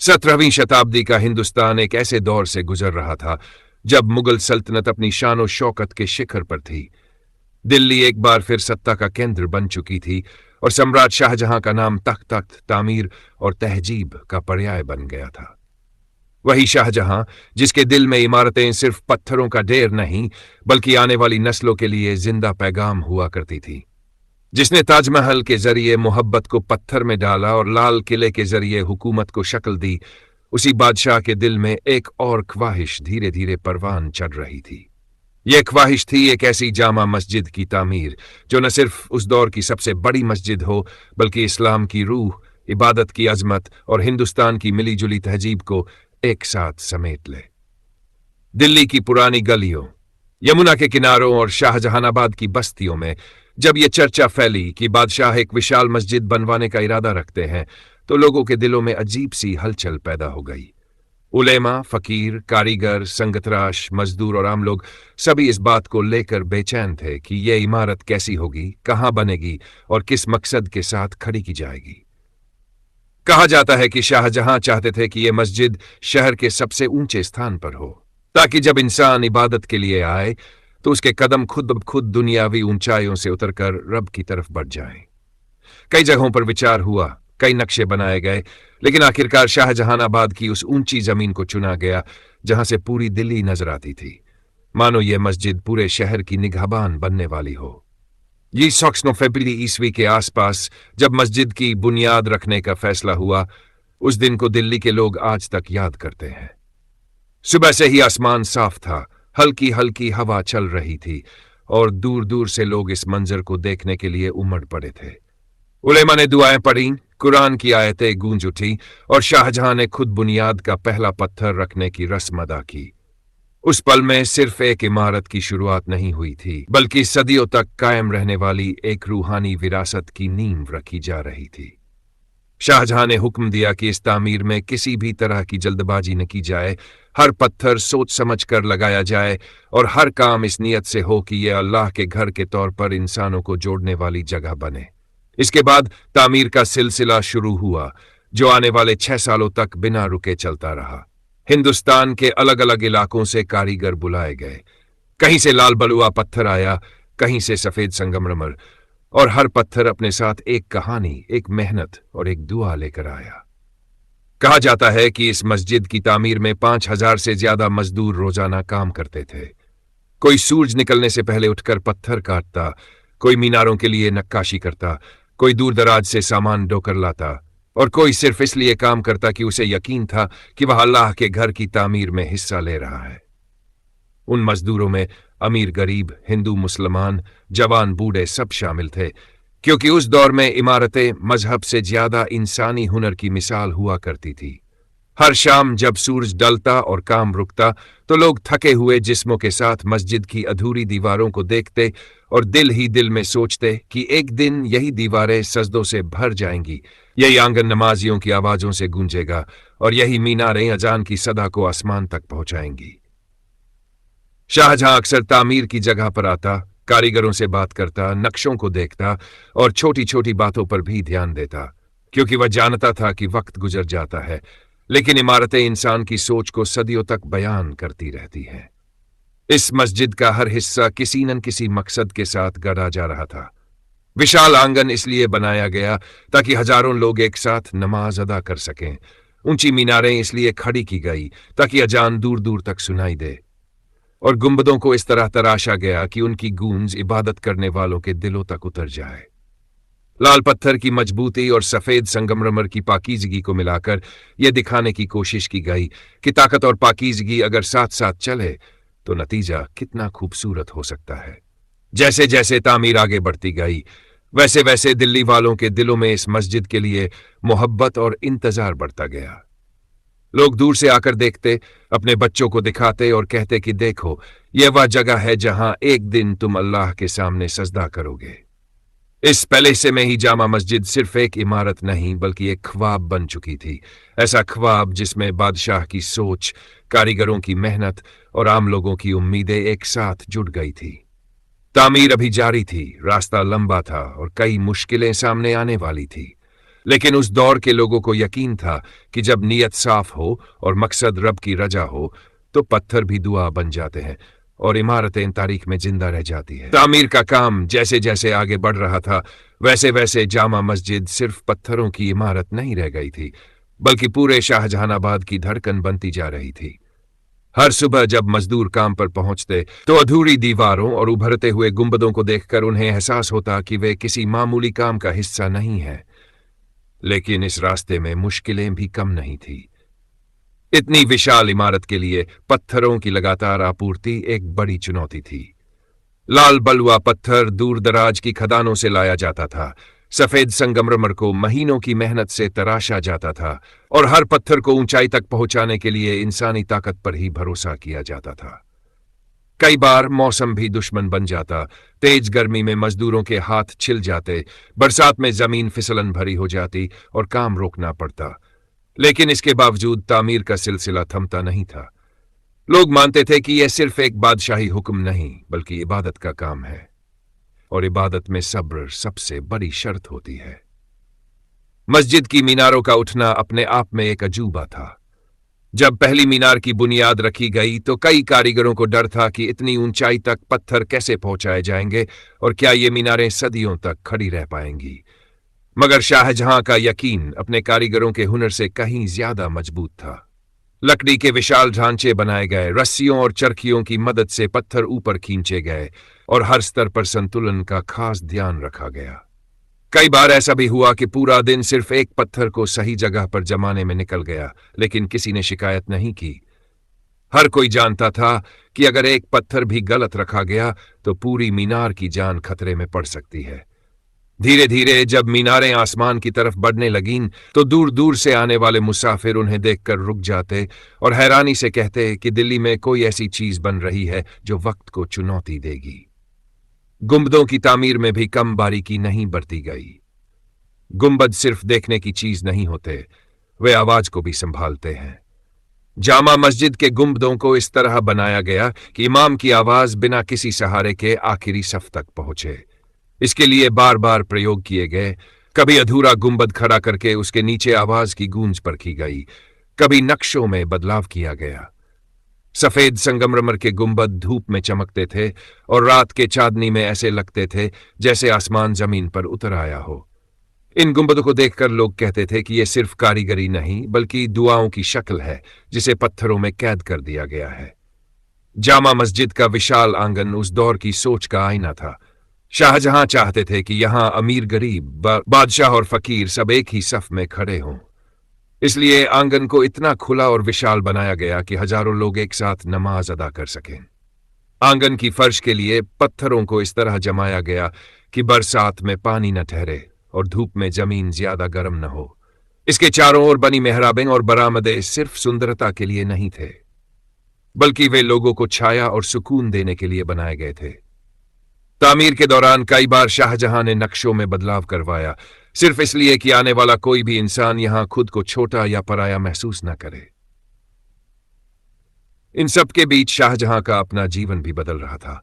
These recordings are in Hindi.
17वीं शताब्दी का हिंदुस्तान एक ऐसे दौर से गुजर रहा था जब मुगल सल्तनत अपनी शान और शौकत के शिखर पर थी। दिल्ली एक बार फिर सत्ता का केंद्र बन चुकी थी और सम्राट शाहजहां का नाम तख्त, तामीर और तहजीब का पर्याय बन गया था। वही शाहजहां जिसके दिल में इमारतें सिर्फ पत्थरों का ढेर नहीं बल्कि आने वाली नस्लों के लिए जिंदा पैगाम हुआ करती थी, जिसने ताजमहल के जरिए मोहब्बत को पत्थर में डाला और लाल किले के जरिए हुकूमत को शक्ल दी, उसी बादशाह के दिल में एक और ख्वाहिश धीरे धीरे परवान चढ़ रही थी। यह ख्वाहिश थी एक ऐसी जामा मस्जिद की तामीर जो न सिर्फ उस दौर की सबसे बड़ी मस्जिद हो बल्कि इस्लाम की रूह, इबादत की अजमत और हिंदुस्तान की मिली जुली तहजीब को एक साथ समेट ले। दिल्ली की पुरानी गलियों, यमुना के किनारों और शाहजहानाबाद की बस्तियों में जब यह चर्चा फैली कि बादशाह एक विशाल मस्जिद बनवाने का इरादा रखते हैं तो लोगों के दिलों में अजीब सी हलचल पैदा हो गई। उलेमा, फकीर, कारीगर, संगतराश, मजदूर और आम लोग सभी इस बात को लेकर बेचैन थे कि यह इमारत कैसी होगी, कहां बनेगी और किस मकसद के साथ खड़ी की जाएगी। कहा जाता है कि शाहजहां चाहते थे कि यह मस्जिद शहर के सबसे ऊंचे स्थान पर हो, ताकि जब इंसान इबादत के लिए आए तो उसके कदम खुद ब खुद दुनियावी ऊंचाइयों से उतरकर रब की तरफ बढ़ जाएं। कई जगहों पर विचार हुआ, कई नक्शे बनाए गए, लेकिन आखिरकार शाहजहानाबाद की उस ऊंची जमीन को चुना गया जहां से पूरी दिल्ली नजर आती थी, मानो यह मस्जिद पूरे शहर की निगाहबान बनने वाली हो। ये 16 फरवरी ईस्वी के आसपास जब मस्जिद की बुनियाद रखने का फैसला हुआ, उस दिन को दिल्ली के लोग आज तक याद करते हैं। सुबह से ही आसमान साफ था, हल्की हल्की हवा चल रही थी और दूर दूर से लोग इस मंजर को देखने के लिए उमड़ पड़े थे। उलेमा ने दुआएं पढ़ी, कुरान की आयतें गूंज उठी और शाहजहां ने खुद बुनियाद का पहला पत्थर रखने की रस्म अदा की। उस पल में सिर्फ एक इमारत की शुरुआत नहीं हुई थी बल्कि सदियों तक कायम रहने वाली एक रूहानी विरासत की नींव रखी जा रही थी। शाहजहां ने हुक्म दिया कि इस तामीर में किसी भी तरह की जल्दबाजी न की जाए, हर पत्थर सोच समझ कर लगाया जाए और हर काम इस नियत से हो कि यह अल्लाह के घर के तौर पर इंसानों को जोड़ने वाली जगह बने। इसके बाद तामीर का सिलसिला शुरू हुआ जो आने वाले 6 सालों तक बिना रुके चलता रहा। हिंदुस्तान के अलग अलग इलाकों से कारीगर बुलाए गए, कहीं से लाल बलुआ पत्थर आया, कहीं से सफेद संगमरमर, और हर पत्थर अपने साथ एक कहानी, एक मेहनत और एक दुआ लेकर आया। कहा जाता है कि इस मस्जिद की तामीर में 5000 से ज्यादा मजदूर रोजाना काम करते थे। कोई सूरज निकलने से पहले उठकर पत्थर काटता, कोई मीनारों के लिए नक्काशी करता, कोई दूर दराज से सामान ढोकर लाता और कोई सिर्फ इसलिए काम करता कि उसे यकीन था कि वह अल्लाह के घर की तामीर में हिस्सा ले रहा है। उन मजदूरों में अमीर गरीब, हिंदू मुसलमान, जवान बूढ़े सब शामिल थे, क्योंकि उस दौर में इमारतें मजहब से ज्यादा इंसानी हुनर की मिसाल हुआ करती थी। हर शाम जब सूरज डलता और काम रुकता तो लोग थके हुए जिस्मों के साथ मस्जिद की अधूरी दीवारों को देखते और दिल ही दिल में सोचते कि एक दिन यही दीवारें सजदों से भर जाएंगी, यही आंगन नमाजियों की आवाजों से गूंजेगा और यही मीनारें अजान की सदा को आसमान तक पहुंचाएंगी। शाहजहां अक्सर तामीर की जगह पर आता, कारीगरों से बात करता, नक्शों को देखता और छोटी छोटी बातों पर भी ध्यान देता, क्योंकि वह जानता था कि वक्त गुजर जाता है लेकिन इमारतें इंसान की सोच को सदियों तक बयान करती रहती हैं। इस मस्जिद का हर हिस्सा किसी न किसी मकसद के साथ गढ़ा जा रहा था। विशाल आंगन इसलिए बनाया गया ताकि हजारों लोग एक साथ नमाज अदा कर सकें। ऊंची मीनारें इसलिए खड़ी की गई ताकि अजान दूर दूर तक सुनाई दे और गुंबदों को इस तरह तराशा गया कि उनकी गूंज इबादत करने वालों के दिलों तक उतर जाए। लाल पत्थर की मजबूती और सफेद संगमरमर की पाकीज़गी को मिलाकर यह दिखाने की कोशिश की गई कि ताकत और पाकीज़गी अगर साथ साथ चले तो नतीजा कितना खूबसूरत हो सकता है। जैसे जैसे तामीर आगे बढ़ती गई वैसे वैसे दिल्ली वालों के दिलों में इस मस्जिद के लिए मोहब्बत और इंतजार बढ़ता गया। लोग दूर से आकर देखते, अपने बच्चों को दिखाते और कहते कि देखो, यह वह जगह है जहां एक दिन तुम अल्लाह के सामने सजदा करोगे। इस पैलेस में ही जामा मस्जिद सिर्फ एक इमारत नहीं बल्कि एक ख्वाब बन चुकी थी, ऐसा ख्वाब जिसमें बादशाह की सोच, कारीगरों की मेहनत और आम लोगों की उम्मीदें एक साथ जुड़ गई थी। तामीर अभी जारी थी, रास्ता लंबा था और कई मुश्किलें सामने आने वाली थी, लेकिन उस दौर के लोगों को यकीन था कि जब नीयत साफ हो और मकसद रब की रजा हो तो पत्थर भी दुआ बन जाते हैं और इमारतें तारीख में जिंदा रह जाती है। तामीर का काम जैसे जैसे आगे बढ़ रहा था वैसे वैसे जामा मस्जिद सिर्फ पत्थरों की इमारत नहीं रह गई थी, बल्कि पूरे शाहजहानाबाद की धड़कन बनती जा रही थी। हर सुबह जब मजदूर काम पर पहुंचते तो अधूरी दीवारों और उभरते हुए गुंबदों को देखकर उन्हें एहसास होता कि वे किसी मामूली काम का हिस्सा नहीं है। लेकिन इस रास्ते में मुश्किलें भी कम नहीं थी। इतनी विशाल इमारत के लिए पत्थरों की लगातार आपूर्ति एक बड़ी चुनौती थी। लाल बलुआ पत्थर दूर दराज की खदानों से लाया जाता था, सफेद संगमरमर को महीनों की मेहनत से तराशा जाता था और हर पत्थर को ऊंचाई तक पहुंचाने के लिए इंसानी ताकत पर ही भरोसा किया जाता था। कई बार मौसम भी दुश्मन बन जाता, तेज गर्मी में मजदूरों के हाथ छिल जाते, बरसात में जमीन फिसलन भरी हो जाती और काम रोकना पड़ता। लेकिन इसके बावजूद तामीर का सिलसिला थमता नहीं था। लोग मानते थे कि यह सिर्फ एक बादशाही हुक्म नहीं बल्कि इबादत का काम है, और इबादत में सब्र सबसे बड़ी शर्त होती है। मस्जिद की मीनारों का उठना अपने आप में एक अजूबा था। जब पहली मीनार की बुनियाद रखी गई तो कई कारीगरों को डर था कि इतनी ऊंचाई तक पत्थर कैसे पहुंचाए जाएंगे और क्या ये मीनारें सदियों तक खड़ी रह पाएंगी। मगर शाहजहां का यकीन अपने कारीगरों के हुनर से कहीं ज्यादा मजबूत था। लकड़ी के विशाल ढांचे बनाए गए, रस्सियों और चरखियों की मदद से पत्थर ऊपर खींचे गए और हर स्तर पर संतुलन का खास ध्यान रखा गया। कई बार ऐसा भी हुआ कि पूरा दिन सिर्फ एक पत्थर को सही जगह पर जमाने में निकल गया, लेकिन किसी ने शिकायत नहीं की। हर कोई जानता था कि अगर एक पत्थर भी गलत रखा गया तो पूरी मीनार की जान खतरे में पड़ सकती है। धीरे धीरे जब मीनारें आसमान की तरफ बढ़ने लगीं तो दूर दूर से आने वाले मुसाफिर उन्हें देखकर रुक जाते और हैरानी से कहते कि दिल्ली में कोई ऐसी चीज बन रही है जो वक्त को चुनौती देगी। गुंबदों की तामीर में भी कम बारीकी नहीं बरती गई। गुंबद सिर्फ देखने की चीज नहीं होते, वे आवाज को भी संभालते हैं। जामा मस्जिद के गुंबदों को इस तरह बनाया गया कि इमाम की आवाज बिना किसी सहारे के आखिरी सफ तक पहुंचे। इसके लिए बार बार प्रयोग किए गए। कभी अधूरा गुंबद खड़ा करके उसके नीचे आवाज की गूंज परखी गई, कभी नक्शों में बदलाव किया गया। सफेद संगमरमर के गुंबद धूप में चमकते थे और रात के चांदनी में ऐसे लगते थे जैसे आसमान जमीन पर उतर आया हो। इन गुंबदों को देखकर लोग कहते थे कि यह सिर्फ कारीगरी नहीं बल्कि दुआओं की शक्ल है जिसे पत्थरों में कैद कर दिया गया है। जामा मस्जिद का विशाल आंगन उस दौर की सोच का आईना था। शाहजहां चाहते थे कि यहां अमीर गरीब, बादशाह और फकीर सब एक ही सफ में खड़े हों। इसलिए आंगन को इतना खुला और विशाल बनाया गया कि हजारों लोग एक साथ नमाज अदा कर सकें। आंगन की फर्श के लिए पत्थरों को इस तरह जमाया गया कि बरसात में पानी न ठहरे और धूप में जमीन ज्यादा गर्म न हो। इसके चारों ओर बनी मेहराबें और बरामदे सिर्फ सुंदरता के लिए नहीं थे, बल्कि वे लोगों को छाया और सुकून देने के लिए बनाए गए थे। तामीर के दौरान कई बार शाहजहां ने नक्शों में बदलाव करवाया, सिर्फ इसलिए कि आने वाला कोई भी इंसान यहां खुद को छोटा या पराया महसूस न करे। इन सब के बीच शाहजहां का अपना जीवन भी बदल रहा था।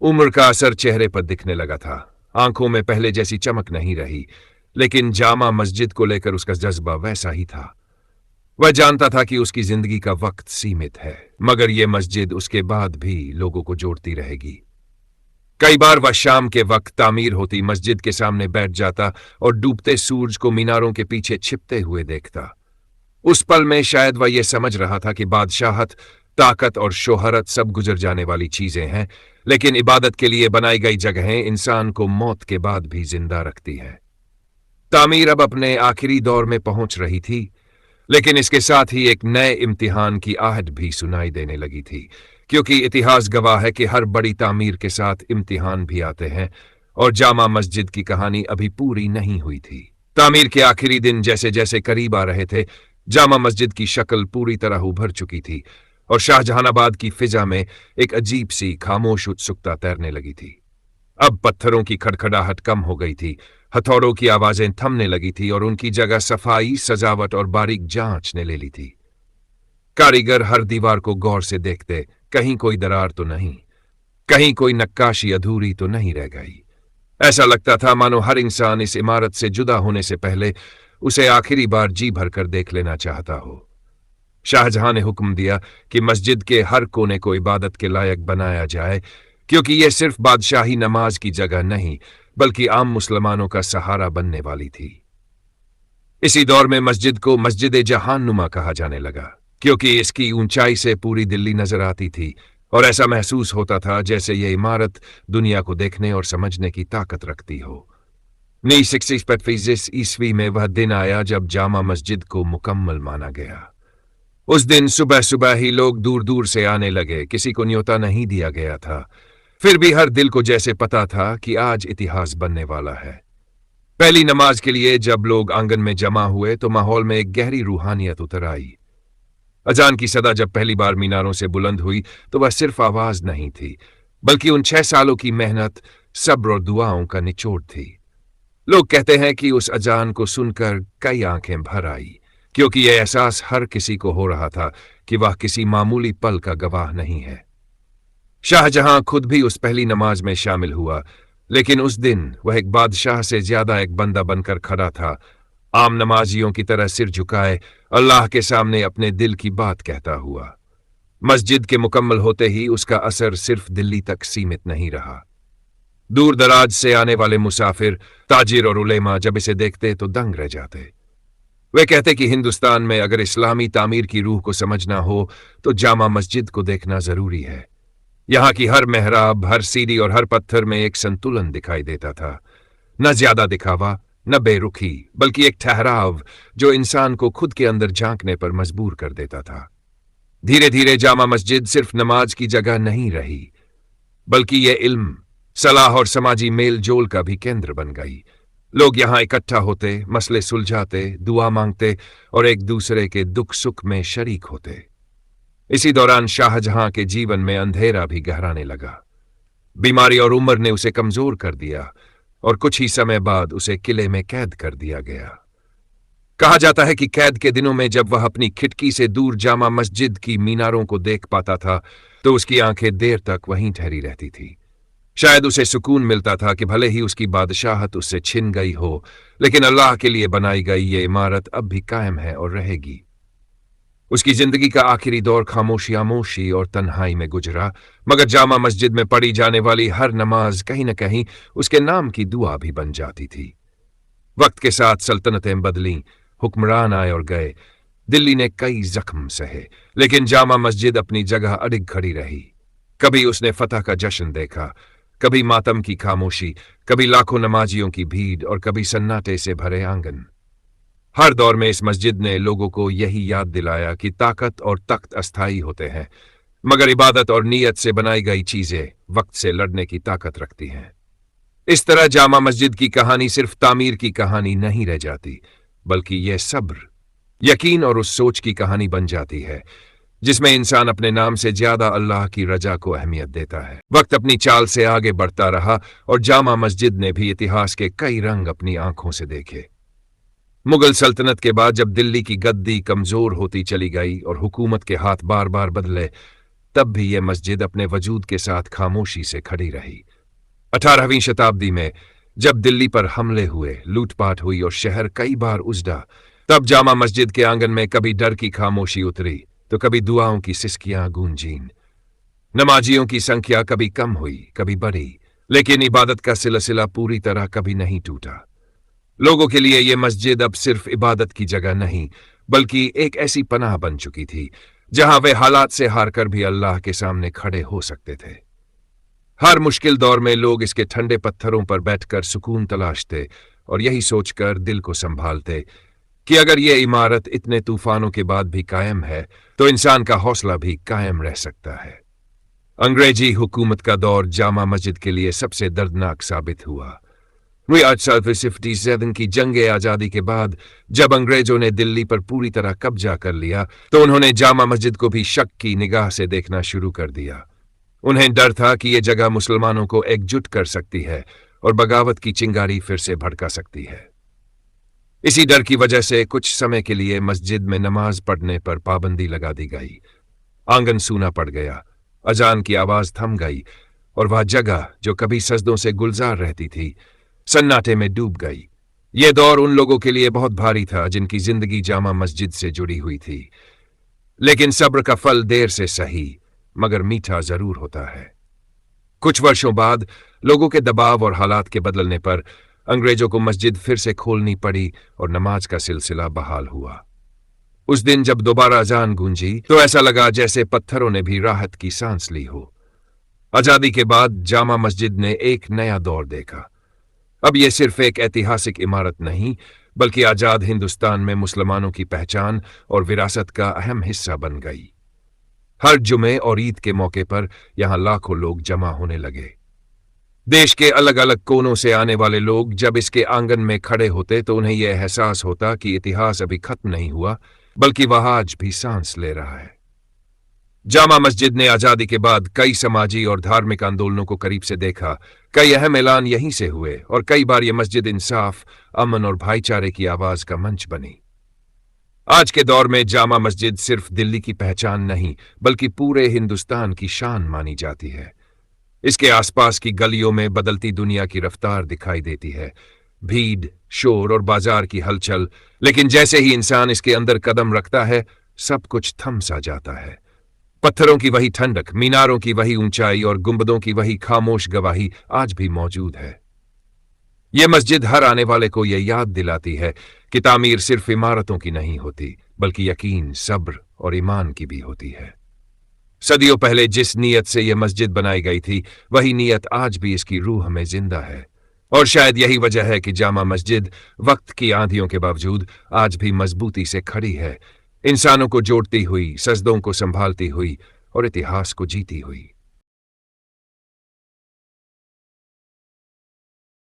उम्र का असर चेहरे पर दिखने लगा था। आंखों में पहले जैसी चमक नहीं रही, लेकिन जामा मस्जिद को लेकर उसका जज्बा वैसा ही था। वह जानता था कि उसकी जिंदगी का वक्त सीमित है, मगर यह मस्जिद उसके बाद भी लोगों को जोड़ती रहेगी। कई बार वह शाम के वक्त तामीर होती मस्जिद के सामने बैठ जाता और डूबते सूरज को मीनारों के पीछे छिपते हुए देखता। उस पल में शायद वह यह समझ रहा था कि बादशाहत, ताकत और शोहरत सब गुजर जाने वाली चीजें हैं, लेकिन इबादत के लिए बनाई गई जगहें इंसान को मौत के बाद भी जिंदा रखती हैं। तामीर अब अपने आखिरी दौर में पहुंच रही थी, लेकिन इसके साथ ही एक नए इम्तिहान की आहट भी सुनाई देने लगी थी, क्योंकि इतिहास गवाह है कि हर बड़ी तामीर के साथ इम्तिहान भी आते हैं और जामा मस्जिद की कहानी अभी पूरी नहीं हुई थी। तामीर के आखिरी दिन जैसे जैसे करीब आ रहे थे, जामा मस्जिद की शक्ल पूरी तरह उभर चुकी थी और शाहजहानाबाद की फिजा में एक अजीब सी खामोश उत्सुकता तैरने लगी थी। अब पत्थरों की खड़खड़ाहट कम हो गई थी, हथौड़ों की आवाजें थमने लगी थी और उनकी जगह सफाई, सजावट और बारीक जांच ने ले ली थी। कारीगर हर दीवार को गौर से देखते, कहीं कोई दरार तो नहीं, कहीं कोई नक्काशी अधूरी तो नहीं रह गई। ऐसा लगता था मानो हर इंसान इस इमारत से जुदा होने से पहले उसे आखिरी बार जी भरकर देख लेना चाहता हो। शाहजहां ने हुक्म दिया कि मस्जिद के हर कोने को इबादत के लायक बनाया जाए, क्योंकि यह सिर्फ बादशाही नमाज की जगह नहीं बल्कि आम मुसलमानों का सहारा बनने वाली थी। इसी दौर में मस्जिद को मस्जिद जहान नुमा कहा जाने लगा, क्योंकि इसकी ऊंचाई से पूरी दिल्ली नजर आती थी और ऐसा महसूस होता था जैसे यह इमारत दुनिया को देखने और समझने की ताकत रखती हो। 1965 ईस्वी में वह दिन आया जब जामा मस्जिद को मुकम्मल माना गया। उस दिन सुबह सुबह ही लोग दूर दूर से आने लगे। किसी को न्योता नहीं दिया गया था, फिर भी हर दिल को जैसे पता था कि आज इतिहास बनने वाला है। पहली नमाज के लिए जब लोग आंगन में जमा हुए तो माहौल में एक गहरी रूहानियत उतर आई। अजान की सदा जब पहली बार मीनारों से बुलंद हुई तो वह सिर्फ आवाज नहीं थी, बल्कि उन 6 सालों की मेहनत, सब्र और दुआओं का निचोड़ थी। लोग कहते हैं कि उस अजान को सुनकर कई आंखें भर आई, क्योंकि यह एहसास हर किसी को हो रहा था कि वह किसी मामूली पल का गवाह नहीं है। शाहजहां खुद भी उस पहली नमाज में शामिल हुआ, लेकिन उस दिन वह एक बादशाह से ज्यादा एक बंदा बनकर खड़ा था, आम नमाजियों की तरह सिर झुकाए अल्लाह के सामने अपने दिल की बात कहता हुआ। मस्जिद के मुकम्मल होते ही उसका असर सिर्फ दिल्ली तक सीमित नहीं रहा। दूर दराज से आने वाले मुसाफिर, ताजिर और उलेमा जब इसे देखते तो दंग रह जाते। वे कहते कि हिंदुस्तान में अगर इस्लामी तामीर की रूह को समझना हो तो जामा मस्जिद को देखना जरूरी है। यहां की हर मेहराब, हर सीढ़ी और हर पत्थर में एक संतुलन दिखाई देता था। न ज्यादा दिखावा, न बेरुखी, बल्कि एक ठहराव जो इंसान को खुद के अंदर झांकने पर मजबूर कर देता था। धीरे धीरे जामा मस्जिद सिर्फ नमाज की जगह नहीं रही, बल्कि यह इल्म, सलाह और समाजी मेल जोल का भी केंद्र बन गई। लोग यहां इकट्ठा होते, मसले सुलझाते, दुआ मांगते और एक दूसरे के दुख सुख में शरीक होते। इसी दौरान शाहजहां के जीवन में अंधेरा भी गहराने लगा। बीमारी और उम्र ने उसे कमजोर कर दिया और कुछ ही समय बाद उसे किले में कैद कर दिया गया। कहा जाता है कि कैद के दिनों में जब वह अपनी खिड़की से दूर जामा मस्जिद की मीनारों को देख पाता था तो उसकी आंखें देर तक वहीं ठहरी रहती थी। शायद उसे सुकून मिलता था कि भले ही उसकी बादशाहत उससे छिन गई हो, लेकिन अल्लाह के लिए बनाई गई ये इमारत अब भी कायम है और रहेगी। उसकी जिंदगी का आखिरी दौर खामोशी और तन्हाई में गुजरा, मगर जामा मस्जिद में पढ़ी जाने वाली हर नमाज कहीं न कहीं उसके नाम की दुआ भी बन जाती थी। वक्त के साथ सल्तनतें बदलीं, हुक्मरान आए और गए, दिल्ली ने कई जख्म सहे, लेकिन जामा मस्जिद अपनी जगह अडिग खड़ी रही। कभी उसने फतह का जश्न देखा, कभी मातम की खामोशी, कभी लाखों नमाजियों की भीड़ और कभी सन्नाटे से भरे आंगन। हर दौर में इस मस्जिद ने लोगों को यही याद दिलाया कि ताकत और तख्त अस्थायी होते हैं, मगर इबादत और नीयत से बनाई गई चीजें वक्त से लड़ने की ताकत रखती हैं। इस तरह जामा मस्जिद की कहानी सिर्फ तामीर की कहानी नहीं रह जाती, बल्कि यह सब्र, यकीन और उस सोच की कहानी बन जाती है जिसमें इंसान अपने नाम से ज्यादा अल्लाह की रजा को अहमियत देता है। वक्त अपनी चाल से आगे बढ़ता रहा और जामा मस्जिद ने भी इतिहास के कई रंग अपनी आंखों से देखे। मुगल सल्तनत के बाद जब दिल्ली की गद्दी कमजोर होती चली गई और हुकूमत के हाथ बार बार बदले, तब भी यह मस्जिद अपने वजूद के साथ खामोशी से खड़ी रही। 18वीं शताब्दी में जब दिल्ली पर हमले हुए, लूटपाट हुई और शहर कई बार उजड़ा, तब जामा मस्जिद के आंगन में कभी डर की खामोशी उतरी तो कभी दुआओं की सिसकियां गूंजीं। नमाजियों की संख्या कभी कम हुई, कभी बढ़ी, लेकिन इबादत का सिलसिला पूरी तरह कभी नहीं टूटा। लोगों के लिए यह मस्जिद अब सिर्फ इबादत की जगह नहीं, बल्कि एक ऐसी पनाह बन चुकी थी जहां वे हालात से हारकर भी अल्लाह के सामने खड़े हो सकते थे। हर मुश्किल दौर में लोग इसके ठंडे पत्थरों पर बैठकर सुकून तलाशते और यही सोचकर दिल को संभालते कि अगर यह इमारत इतने तूफानों के बाद भी कायम है तो इंसान का हौसला भी कायम रह सकता है। अंग्रेजी हुकूमत का दौर जामा मस्जिद के लिए सबसे दर्दनाक साबित हुआ। 1857 की जंगे आजादी के बाद जब अंग्रेजों ने दिल्ली पर पूरी तरह कब्जा कर लिया तो उन्होंने जामा मस्जिद को भी शक की निगाह से देखना शुरू कर दिया। उन्हें डर था कि यह जगह मुसलमानों को एकजुट कर सकती है और बगावत की चिंगारी फिर से भड़का सकती है। इसी डर की वजह से कुछ समय के लिए मस्जिद में नमाज पढ़ने पर पाबंदी लगा दी गई। आंगन सूना पड़ गया, अजान की आवाज थम गई और वह जगह जो कभी सजदों से गुलजार रहती थी सन्नाटे में डूब गई। यह दौर उन लोगों के लिए बहुत भारी था जिनकी जिंदगी जामा मस्जिद से जुड़ी हुई थी। लेकिन सब्र का फल देर से सही मगर मीठा जरूर होता है। कुछ वर्षों बाद लोगों के दबाव और हालात के बदलने पर अंग्रेजों को मस्जिद फिर से खोलनी पड़ी और नमाज का सिलसिला बहाल हुआ। उस दिन जब दोबारा अजान गूंजी तो ऐसा लगा जैसे पत्थरों ने भी राहत की सांस ली हो। आजादी के बाद जामा मस्जिद ने एक नया दौर देखा। अब यह सिर्फ एक ऐतिहासिक इमारत नहीं बल्कि आजाद हिंदुस्तान में मुसलमानों की पहचान और विरासत का अहम हिस्सा बन गई। हर जुमे और ईद के मौके पर यहां लाखों लोग जमा होने लगे। देश के अलग अलग कोनों से आने वाले लोग जब इसके आंगन में खड़े होते तो उन्हें यह एहसास होता कि इतिहास अभी खत्म नहीं हुआ बल्कि वह आज भी सांस ले रहा है। जामा मस्जिद ने आजादी के बाद कई समाजी और धार्मिक आंदोलनों को करीब से देखा। कई अहम ऐलान यहीं से हुए और कई बार यह मस्जिद इंसाफ, अमन और भाईचारे की आवाज का मंच बनी। आज के दौर में जामा मस्जिद सिर्फ दिल्ली की पहचान नहीं बल्कि पूरे हिंदुस्तान की शान मानी जाती है। इसके आसपास की गलियों में बदलती दुनिया की रफ्तार दिखाई देती है, भीड़, शोर और बाजार की हलचल, लेकिन जैसे ही इंसान इसके अंदर कदम रखता है सब कुछ थम सा जाता है। पत्थरों की वही ठंडक, मीनारों की वही ऊंचाई और गुंबदों की वही खामोश गवाही आज भी मौजूद है। यह मस्जिद हर आने वाले को यह याद दिलाती है कि तामीर सिर्फ इमारतों की नहीं होती बल्कि यकीन, सब्र और ईमान की भी होती है। सदियों पहले जिस नीयत से यह मस्जिद बनाई गई थी वही नीयत आज भी इसकी रूह में जिंदा है। और शायद यही वजह है कि जामा मस्जिद वक्त की आंधियों के बावजूद आज भी मजबूती से खड़ी है, इंसानों को जोड़ती हुई, सजदों को संभालती हुई और इतिहास को जीती हुई।